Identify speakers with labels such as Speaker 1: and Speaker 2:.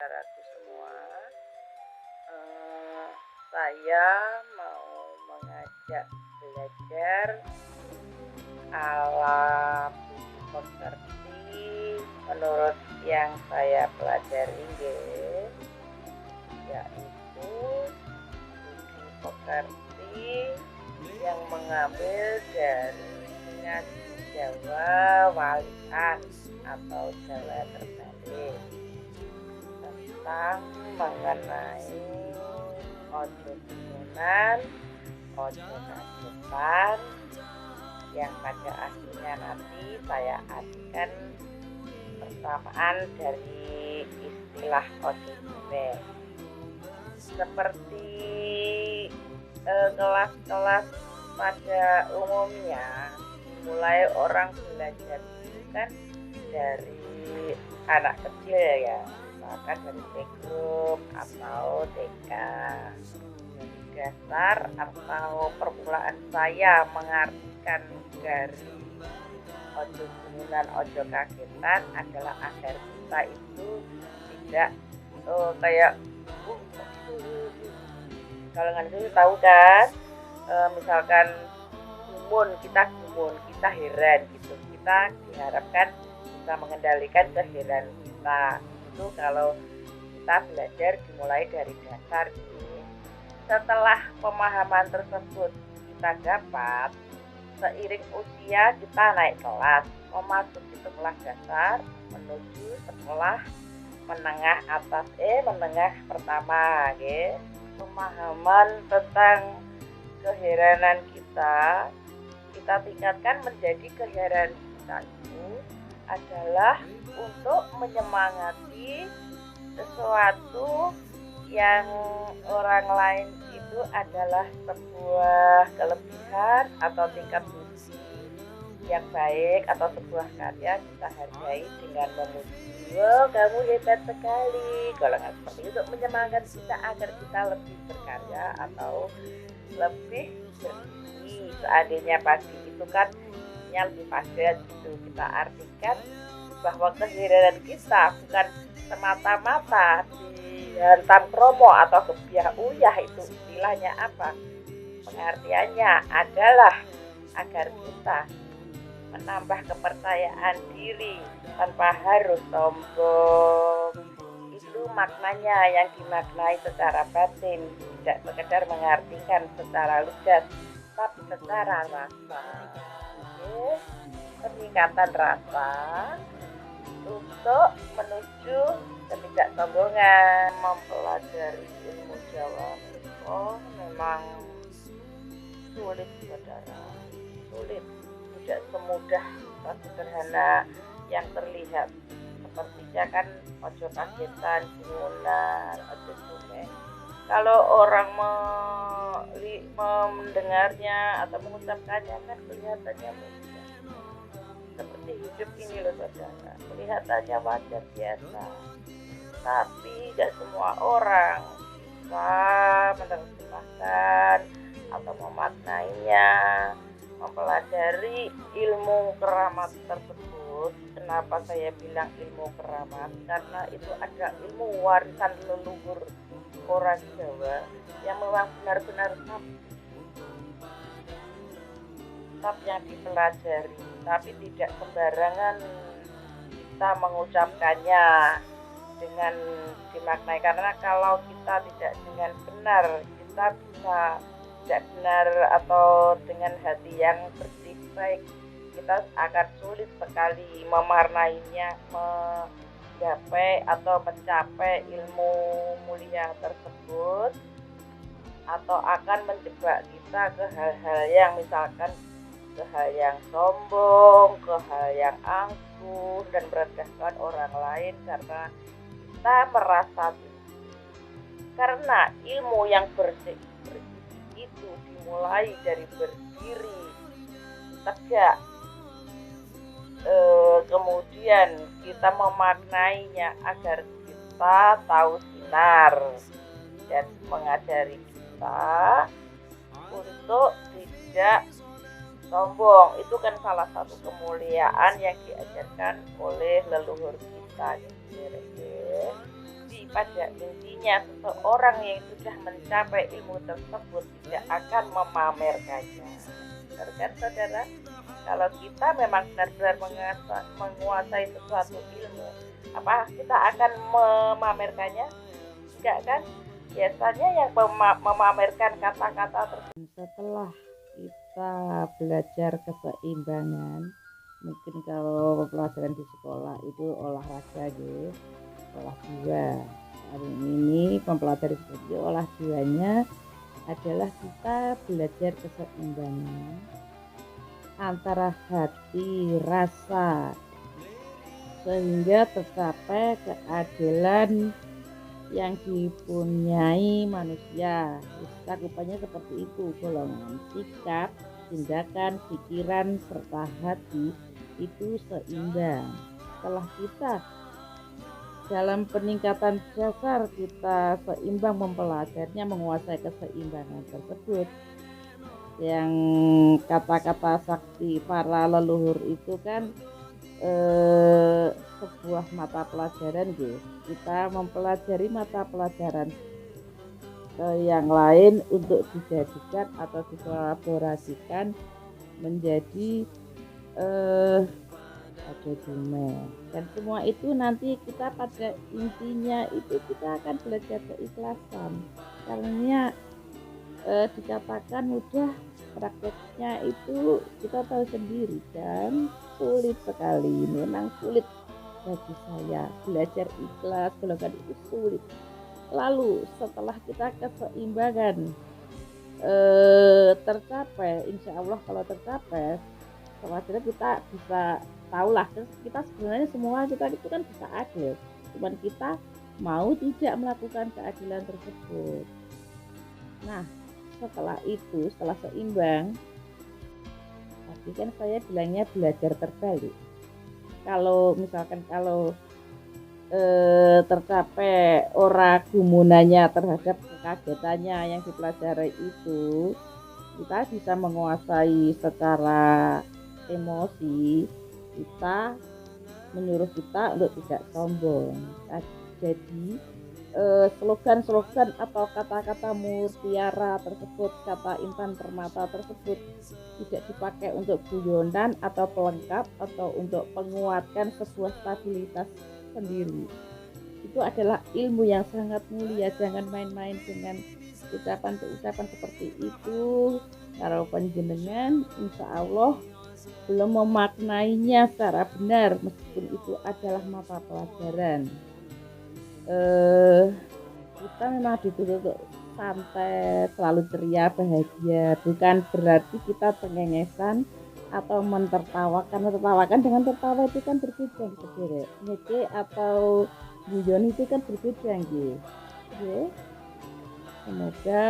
Speaker 1: saudaraku semua, eh, saya mau mengajak belajar ala pekerti menurut yang saya pelajari, yaitu budi pekerti yang mengambil dari ngaji Jawa Walian atau Jawa terbalik tentang mengenai ojo guyonan, ojo kagetan, yang pada akhirnya nanti saya artikan persamaan dari istilah ojo guyonan. Seperti kelas-kelas pada umumnya, mulai orang belajar itu kan dari anak kecil ya, misalkan dari playgroup atau TK. Dari dasar atau permulaan saya mengartikan dari ojo guyonan, ojo kagetan adalah agar kita itu tidak kayak kalau nggak itu tahu kan, misalkan gumun, kita heran gitu, kita diharapkan bisa mengendalikan keheranan kita. Itu kalau kita belajar dimulai dari dasar gitu. Setelah pemahaman tersebut kita dapat, seiring usia kita naik kelas, memasuki sekolah dasar menuju sekolah menengah atas, menengah pertama, pemahaman tentang keheranan kita tingkatkan menjadi keheranan kita itu adalah untuk menyemangati sesuatu yang orang lain itu adalah sebuah kelebihan atau tingkat budi yang baik atau sebuah karya kita hargai dengan memuji, wow kamu hebat sekali. Kalau nggak seperti itu, untuk menyemangati kita agar kita lebih berkarya atau lebih berisi. Seandainya pasti itu kan lebih padat gitu, kita artikan bahwa kehadiran kita bukan semata-mata dihantam promo atau kebiah uyah. Itu istilahnya apa? Pengertiannya adalah agar kita menambah kepercayaan diri tanpa harus sombong. Itu maknanya yang dimaknai secara batin, tidak sekedar mengartikan secara lugas, tapi secara rasa. Peningkatan rasa untuk menuju ketidaksombongan. Mempelajari ilmu Jawa memang sulit, saudara, sulit. Tidak semudah atau sederhana yang terlihat. Sepertinya kan ojo kagetan, guyonan, ojo guyonan. Kalau orang mendengarnya atau mengucapkannya kan kelihatannya mudah. Seperti hidup ini loh saudara, kelihatannya wajar biasa. Tapi tidak semua orang bisa menerjemahkan atau memaknainya, mempelajari ilmu keramat tersebut. Kenapa saya bilang ilmu keramat? Karena itu ada ilmu warisan leluhur orang Jawa yang memang benar-benar yang dipelajari, tapi tidak sembarangan kita mengucapkannya dengan dimaknai. Karena kalau kita tidak dengan benar, kita bisa tidak benar atau dengan hati yang bersih baik, kita akan sulit sekali memaknainya, menggapai atau mencapai ilmu mulia tersebut, atau akan menjebak kita ke hal-hal yang misalkan ke hal yang sombong, ke hal yang angkuh dan merendahkan orang lain karena kita merasa tinggi. Karena ilmu yang bersih itu dimulai dari berdiri tegak, kemudian kita memaknainya agar kita tahu sinar dan mengajari kita untuk tidak sombong. Itu kan salah satu kemuliaan yang diajarkan oleh leluhur kita. Di pada intinya seseorang yang sudah mencapai ilmu tersebut tidak akan memamerkannya. Benar kan saudara? Kalau kita memang benar-benar menguasai sesuatu ilmu, apa kita akan memamerkannya? Enggak kan? Biasanya yang memamerkan kata-kata tersebut.
Speaker 2: Setelah kita belajar keseimbangan, mungkin kalau pelajaran di sekolah itu olahraga gitu, olah jiwa. Hari ini mempelajari seperti olah jiwanya adalah kita belajar keseimbangan antara hati, rasa, sehingga tercapai keadilan yang dipunyai manusia. Cakupannya seperti itu, golongan sikap, tindakan, pikiran, serta hati itu seimbang. Setelah kita dalam peningkatan dasar kita seimbang mempelajarinya, menguasai keseimbangan tersebut, yang kata-kata sakti para leluhur itu kan sebuah mata pelajaran gitu. Kita mempelajari mata pelajaran yang lain untuk dijadikan atau dikolaborasikan menjadi dokumen, dan semua itu nanti kita pada intinya itu kita akan belajar keikhlasan, karena dikatakan mudah, prakteknya itu kita tahu sendiri kan sulit sekali. Memang sulit bagi saya belajar ikhlas, golongan itu sulit. Lalu setelah kita keseimbangan tercapai, insya Allah kalau tercapai, selanjutnya kita bisa tahulah kita sebenarnya semua kita itu kan bisa adil, cuman kita mau tidak melakukan keadilan tersebut. Nah, setelah itu, setelah seimbang, tadi kan saya bilangnya belajar terbalik. Kalau misalkan tercapai ora gumunanya terhadap kekagetannya yang dipelajari itu, kita bisa menguasai secara emosi, kita menyuruh kita untuk tidak sombong. Jadi slogan-slogan atau kata-kata mutiara tersebut, kata intan permata tersebut tidak dipakai untuk guyonan atau pelengkap atau untuk menguatkan sebuah stabilitas sendiri. Itu adalah ilmu yang sangat mulia. Jangan main-main dengan ucapan-ucapan seperti itu. Kalau panjenengan insya Allah belum memaknainya secara benar, meskipun itu adalah mata pelajaran, kita memang dituntut untuk santai, selalu ceria, bahagia. Bukan berarti kita cengengesan atau menertawakan dengan tertawa itu kan berbeda gitu. Ngece atau guyon itu kan berbeda gitu. Semoga